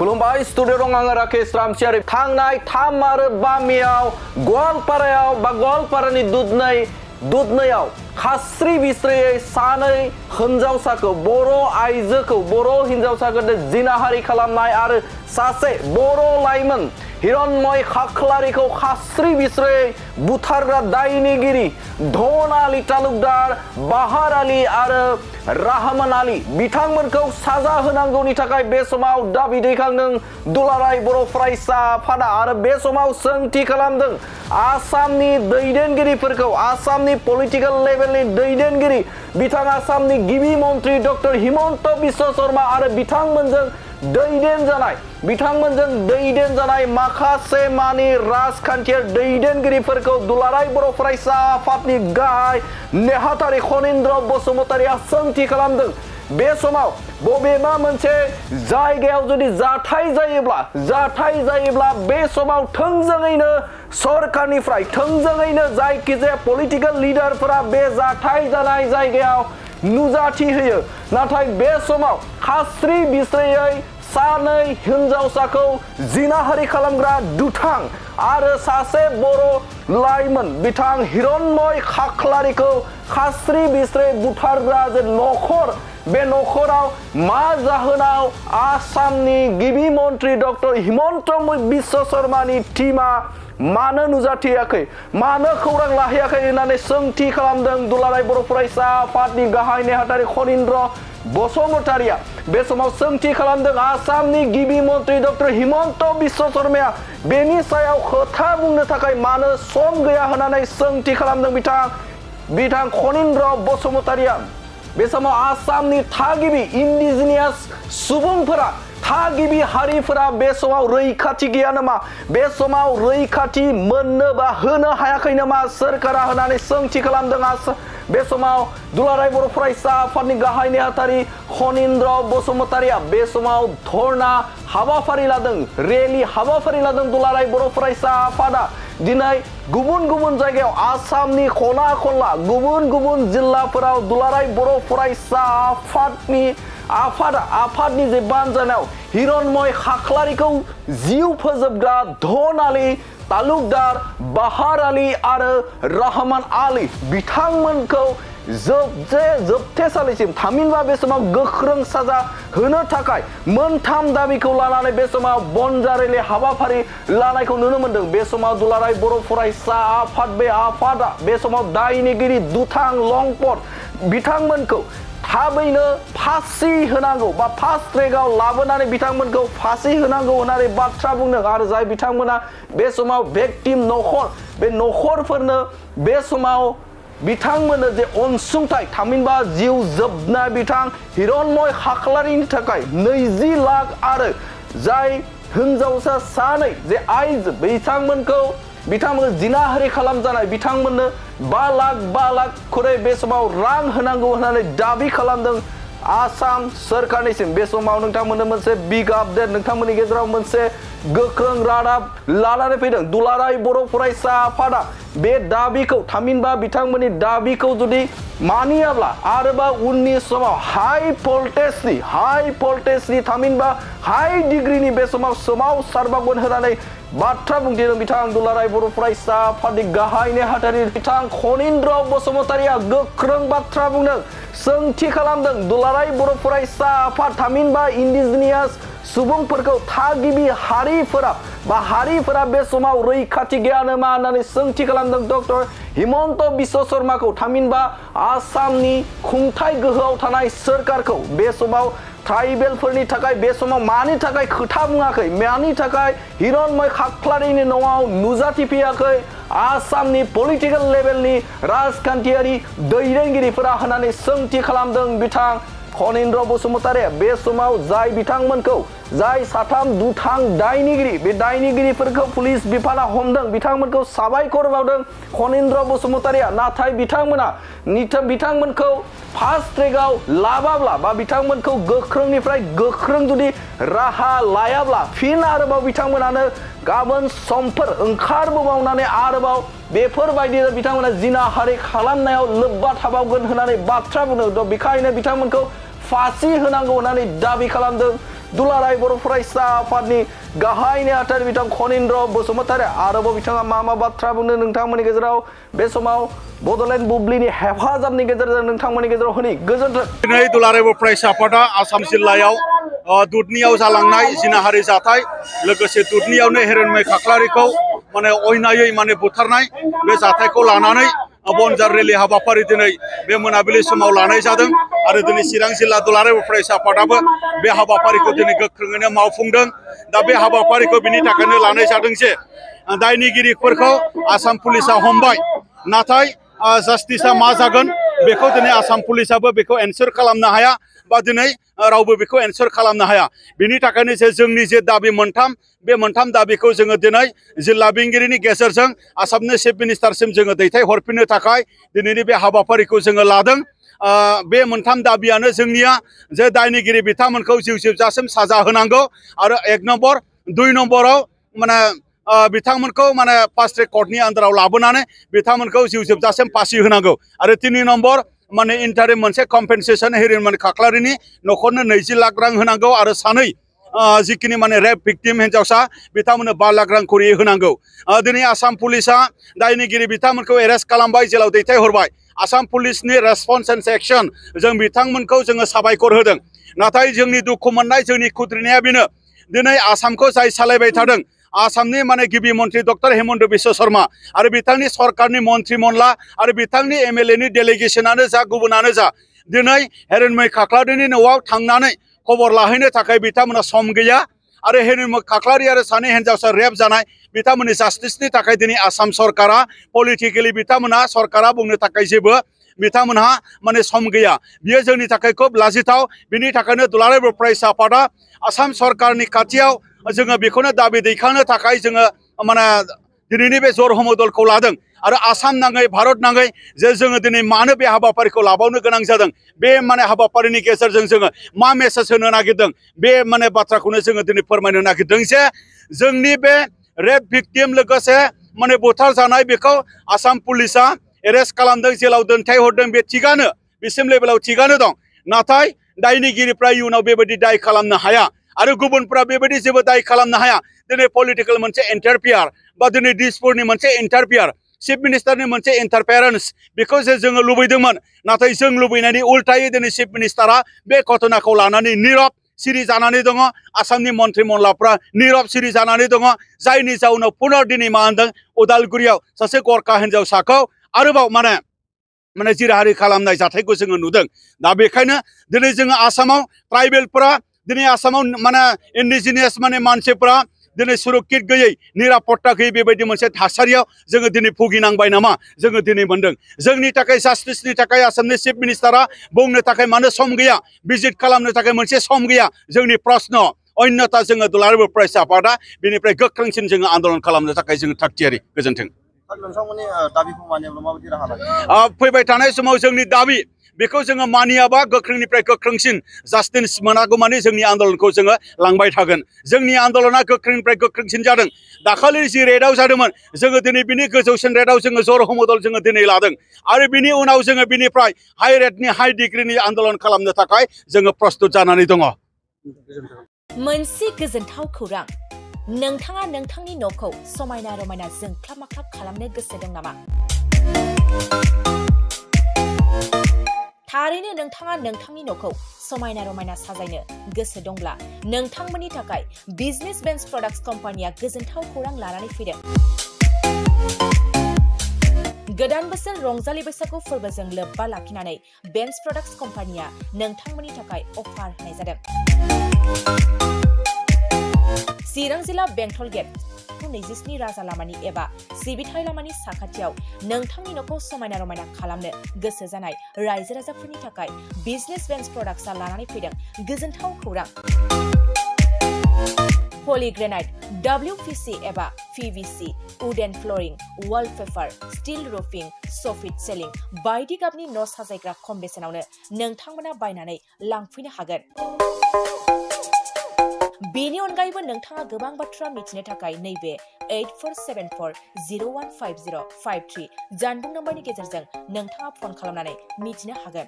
खुलुमबाय स्टुडिअ दं आङो राकेश रामसियारि थांनाय 3 आरो 5 मेयाव गवालपारायाव बा गवालपारानि दुधनैयाव खास्रि बिस्रियै सानै हिनजावसाखौ बर' आइजोखौ बर' हिनजावसाखौ जिनाहारि खालामनाय आरो सासे बर' लाइमोन हिरण्मय खाख्लारिखौ खास्रि बिस्रियै बुथारग्रा दायनिगिरि धन आली तालुकदार बाहार आली आरो रहमान आली बिथांमोनखौ साजा होनांगौनि थाखाय बे समाव दाबि दैखांदों दुलाराय बर' फरायसा आफादा आरो बे समाव सोंथि खालामदों आसामनि दैदेनगिरिफोरखौ आसामनि पलिटिकल लेभेलनि दैदेनगिरि बिथां आसामनि गिबि मन्त्रि डक्टर हिमन्त बिश्व शर्मा आरो बिथांमोनजों दैदेन जानाय माखासे मानि राजखान्थियारि दैदेनगिरिफोरखौ दुलाराय बर' फरायसा आफादनि गाहाय नेहाथारि खनिन्द्र बसुमतारिया सोंथि खालामदों बे समाव बबेबा मोनसे जायगायाव जुदि जाथाय जायोब्ला बे समाव थोंजोङैनो सरकारनिफ्राय थोंजोङैनो जायखिजाया पलिटिकल लिडारफोरा बे जाथाय जानाय जायगायाव नुजाथि होयो नाथाय बे समाव खास्रि बिस्रियै सानै हिनजावसाखौ जिनाहारि खालामग्रा दुथां आरो सासे बर' लाइमोन बिथां हिरण्मय खाख्लारिखौ खास्रि बिस्रियै बुथारग्रा जे नखर बे नखराव मा जाहोनाव आसामनि गिबि मन्त्रि डक्टर हिमन्त बिश्व शर्मानि टीमा मानो नुजाथियाखै मानो खौरां लाहैयाखै होननानै सोंथि खालामदों दुलाराय बर' फरायसा आफादनि गाहाय नेहाथारि खनिन्द्र बसुमतारिया बे समाव सोंथि खालामदों आसामनि गिबि मन्त्रि डक्टर हिमन्त बिश्व शर्माया बेनि सायाव खोथा बुंनो थाखाय मानो सम गैया होननानै सोंथि खालामदों बिथां खनिन्द्र बसुमतारिया बे समाव आसामनि थागिबि इन्डिजिनियास सुबुंफोरा थागिबि हारिफोरा बे समाव रैखाथि गैया नामा बे समाव रैखाथि मोननो बा होनो हायाखै नामा सोरखारा होननानै सोंथि खालामदों बे समाव दुलाराय बर' फरायसा आफादनि गाहाय नेहाथारि खनिन्द्र बसुमतारिया बे समाव धरना हाबाफारि लादों रेलि हाबाफारि लादों दुलाराय बर' फरायसा आफादा दिनै गुबुन जायगायाव आसामनि खना खनला गुबुन जिल्लाफोराव दुलाराय बर' फरायसा आफादनि जे बानजायनायाव हिरण्मय खाख्लारिखौ जिउ फोजोबग्रा धन आली तालुकदार बाहार आली आरो रहमान आली बिथांमोनखौ जोबथेसालिसिम थामहिनबा बे समाव गोख्रों साजा होनो थाखाय मोनथाम दाबिखौ लानानै बे समाव बनजारेलि हाबाफारि लानायखौ नुनो मोनदों बे समाव दुलाराय बर' फरायसा आफादा बे समाव दायनिगिरि दुथां लंपट बिथांमोनखौ थाबैनो फासि होनांगौ बा फास्ट ट्रेकआव लाबोनानै बिथांमोनखौ फासि होनांगौ होननानै बाथ्रा बुंदों आरो जाय बिथांमोना बे समाव भिक्टिम नखर बे नखरफोरनो बे समाव बिथांमोननो जे अनसुंथाइ थामहिनबा जिउ जोबनाय बिथां हिरण्मय खाख्लारिनि थाखाय 20 लाख आरो जाय हिनजावसा सानै जे आइजो बिथांमोनखौ जिनाहारि खालामजानाय बिथांमोननो 5 लाख खरै बे समाव रां होनांगौ होननानै दाबि खालामदों आसाम सोरखारनिसिम बे समाव नोंथांमोननो मोनसे बिग आपडेट नोंथांमोननि गेजेराव मोनसे गोख्रों रादाब लानानै फैदों दुलाराय बर' फरायसा आफादा बे दाबिखौ थामहिनबा बिथांमोननि दाबिखौ जुदि मानियाब्ला आरोबाव उननि समाव हाई भल्टेजनि थामहिनबा हाई डिग्रीनि बे समाव सोमावसारबावगोन होननानै बाथ्रा बुंथिदों बिथां दुलाराय बर' फरायसा आफादनि गाहाय नेहाथारि बिथां खनिन्द्र बसुमतारिया गोख्रों बाथ्रा बुंदों सोंथि खालामदों दुलाराय बर' फरायसा आफाद थामहिनबा इन्डिजिनियास सुबुंफोरखौ थागिबि हारिफोरा बे समाव रैखाथि गैया नामा होननानै सोंथि खालामदों डक्टर हिमन्त बिश्व शर्माखौ थामहिनबा आसामनि खुंथाय गोहोआव थानाय सोरखारखौ बे समाव ट्राइबेलफोरनि थाखाय बे समाव मानि थाखाय खोथा बुङाखै मानि थाखाय हिरण्मय खाख्लारिनि न'आव नुजाथिफैयाखै आसामनि पलिटिकल लेभेलनि राजखान्थियारि दैदेनगिरिफोरा होननानै सोंथि खालामदों बिथां खनिन्द्र बसुमतारिया बे समाव जाय साथाम दुथां दायनिगिरि बे दायनिगिरिफोरखौ पुलिस बिफाना हमदों बिथांमोनखौ साबायखर बावदों खनिन्द्र बसुमतारिया नाथाय बिथांमोनखौ फास्ट ट्रेकआव लाबाब्ला बा बिथांमोनखौ गोख्रोंनिफ्राय गोख्रों जुदि राहा लायाब्ला फिन आरोबाव बिथांमोनानो गाबोन समफोर ओंखारबोबावनानै आरोबाव बेफोरबायदि बिथांमोना जिनाहारि खालामनायाव लोब्बा थाबावगोन होननानै बाथ्रा बुंदों बेखायनो बिथांमोनखौ फासि होनांगौ होननानै दाबि खालामदों दुलाराय बर' फरायसा आफादनि गाहाय नेहाथारि बिथां खनीन्द्र बसुमतारी आरोबाव बिथाङा मा बाथ्रा बुंनो नोंथांमोननि गेजेराव बे समाव बड'लेण्ड बुब्लिनि हेफाजाबनि गेजेरजों नोंथांमोननि गेजेराव होनि गोजोन्थों। दिनै दुलाराय बर' फरायसा आफादा आसाम जिल्लायाव दुधनियाव जालांनाय जिनाहारि जाथाय लोगोसे दुधनियावनो हेरोइनमै खाख्लारिखौ माने अयनायै माने बुथारनाय बे जाथायखौ लानानै बनजार रेलि हाबाफारि दिनै बे मोनाबिलि समाव लानाय जादों आरो दिनै चिरां जिल्ला दुलाराय बर' फरायसा आफादाबो बे हाबाफारिखौ दिनै गोख्रोङैनो मावफुंदों। दा बे हाबाफारिखौ बिनि थाखायनो लानाय जादों जे दायनिगिरिफोरखौ आसाम पुलिसा हमबाय नाथाय जास्टिसा मा जागोन बेखौ दिनै आसाम पुलिसाबो बेखौ एनसार खालामनो हाया बा दिनै रावबो बेखौ एनसार खालामनो हाया। बिनि थाखायनो जे जोंनि जे दाबि मोनथाम बे मोनथाम दाबिखौ जोङो दिनै जिल्ला बेंगिरिनि गेजेरजों आसामनि चिफ मिनिस्टारसिम जोङो दैथायहरफिननो थाखाय दिनैनि बे हाबाफारिखौ जोङो लादों। बे मोनथाम दाबियानो जोंनिया जे दायनिगिरि बिथांमोनखौ जिउ जोबजासिम साजा होनांगौ आरो 1 नम्बर 2 नम्बराव माने बिथांमोनखौ माने फास्ट ट्रेक कर्टनि आन्दाराव लाबोनानै बिथांमोनखौ जिउ जोबजासिम फासि होनांगौ आरो 3 नम्बर माने इन्टारिम मोनसे कम्पेनसेसन हेरोइन खाख्लारिनि न'खरनो 20 लाख रां होनांगौ आरो सानै जिखिनि माने रेप भिक्टिम हिन्जावसा बिथांमोननो 5 लाख रां खरि होनांगौ। दिनै आसाम पुलिसा दायनिगिरि बिथांमोनखौ एरेस्ट खालामबाय जेलाव दैथायहरबाय। आसाम पुलिसनि रेसपन्स एन्ड एक्शन जों बिथांमोनखौ जोङो साबायखर होदों। नाथाय जोंनि दुखु मोननाय जोंनि खुद्रिनाया बेनो दिनै आसामखौ जाय सालायबाय थादों आसामनि माने गिबि मन्त्रि डक्टर हेमन्त बिश्व शर्मा आरो बिथांनि सरकारनि मन्त्रि मनला आरो बिथांनि MLA नि डेलिगेसनानो जा गुबुनानो जा दिनै हेरोइनमै खाख्लारिनि न'आव थांनानै खबर लाहैनो थाखाय बिथांमोना सम गैया आरो हेरोइन खाख्लारि आरो सानै हिन्जावसा रेप जानाय बिथांमोननि जास्टिसनि थाखाय दिनै आसाम सरकारा पलिटिकेलि बिथांमोना सरकारा बुंनो थाखाय जेबो बिथांमोनहा माने सम गैया। बियो जोंनि थाखाय खोब लाजिथाव। बिनि थाखायनो दुलाराय बर' फरायसा आफादा आसाम सरकारनि खाथियाव जोङो बेखौनो दाबि दैखांनो थाखाय जोङो माने दिनैनि बे जर हमदलखौ लादों आरो आसाम नाङै भारत नाङै जे जोङो दिनै मानो बे हाबाफारिखौ लाबावनो गोनां जादों बे माने हाबाफारिनि गेजेरजों जोङो मा मेसेज होनो नागिरदों बे माने बाथ्राखौनो जोङो दिनै फोरमायनो नागिरदों जे जोंनि बे रेप भिक्टिम लोगोसे माने बुथार जानाय बेखौ आसाम पुलिसा एरेस्ट खालामदों जेलाव दोनथायहरदों बे थिगानो बिसिम लेभेलाव थिगानो दं। नाथाय दायनिगिरिफ्रा इयुनाव बेबायदि दाय खालामनो हाया आरो गुबुनफ्रा बेबायदि जेबो दाय खालामनो हाया। दिनै पलिटिकेल मोनसे इन्टारफियार बा दिनै दिसपुरनि मोनसे इन्टारफियार चिफ मिनिस्टारनि मोनसे इन्टारफेरेन्स बेखौ जे जोङो लुबैदोंमोन नाथाय जों लुबैनायनि उल्टायै दिनै चिफ मिनिस्टारा बे घटनाखौ लानानै नीरब सिरि जानानै दङ। आसामनि मन्त्रि मनलाफ्रा नीरब सिरि जानानै दङ जायनि जाउनाव पुनर दिनै मा होनदों उदालगुरियाव सासे गरखा हिन्जावसाखौ आरोबाव माने जिराहारि खालामनाय जाथायखौ जोङो नुदों। दा बेखायनो दिनै जोङो आसामाव ट्राइबेलफोरा दिनै आसामाव माने इन्डिजिनियास माने मानसिफ्रा दिनै सुरक्षित गैयै निरापत्ता गैयै बेबायदि मोनसे थासारियाव जोङो दिनै भुगिनांबाय नामा जोङो दिनै मोनदों। जोंनि थाखाय जास्टिसनि थाखाय आसामनि चिफ मिनिस्टारा बुंनो थाखाय मानो सम गैया भिजिट खालामनो थाखाय मोनसे सम गैया जोंनि प्रश्न अन्यथा जोङो दुलाराय बर' फरायसा आफादा बेनिफ्राय गोख्रोंसिन जोङो आन्दलन खालामनो थाखाय जोङो थागथियारि। गोजोन्थों। नोंथांमोननि दाबिखौ मानियाब्ला माबायदि राहा लागोन? फैबाय थानाय समाव जोंनि दाबि बेखौ जोङो मानियाबा गोख्रोंनिफ्राय गोख्रोंसिन जास्टिस मोनागौमानि जोंनि आन्दलनखौ जोङो लांबाय थागोन। जोंनि आन्दलना गोख्रोंनिफ्राय गोख्रोंसिन जादों। दाखालि जि रेटआव जादोंमोन जोङो दिनै बिनि गोजौसिन रेटआव जोङो जर हमदल जोङो दिनै लादों आरो बिनि उनाव जोङो बिनिफ्राय हाइ रेटनि हाइ डिग्रिनि आन्दलन खालामनो थाखाय जोङो प्रस्तुत जानानै दङ। मोनसे गोजोनथाव खौरां नोंथाङा नोंथांनि न'खौ समायना रमायना जोंख्लाब माख्लाब खालामनो गोसो दं नामा? थारैनो नोंथाङा नोंथांनि न'खौ समायना रमायना साजायनो गोसो दंब्ला नोंथांमोननि थाखाय बिजनेस बेन्स प्रडाक्ट्स कम्पानिया गोजोनथाव खौरां लानानै फैदों। गोदान बोसोर रंजालि बैसागु फोरबोजों लोब्बा लाखिनानै बेन्स प्रडाक्ट्स कम्पानिया नोंथांमोननि थाखाय अफार होनाय जादों। चिरां जिल्ला बेंटल गेट 27 राजा लामानि एबा सिबिथाय लामानि साखाथियाव नोंथांनि न'खौ समायना रमायना खालामनो गोसो जानाय रायजो राजाफोरनि थाखाय बिजनेस बेन्स प्रडाक्ट्सआ लानानै फैदों गोजोनथाव खौरां। पलिग्रेनाइट, WPC एबा PVC, wooden flooring, wallpaper, steel roofing, soffit ceiling बायदि गाबनि न' साजायग्रा खम बेसेनावनो नोंथांमोना बायनानै लांफैनो हागोन। बेनि अनगायैबो नोंथाङा गोबां बाथ्रा मिथिनो थाखाय नैबे 8474015053 जानबुं नम्बरनि गेजेरजों नोंथाङा फन खालामनानै मिथिनो हागोन।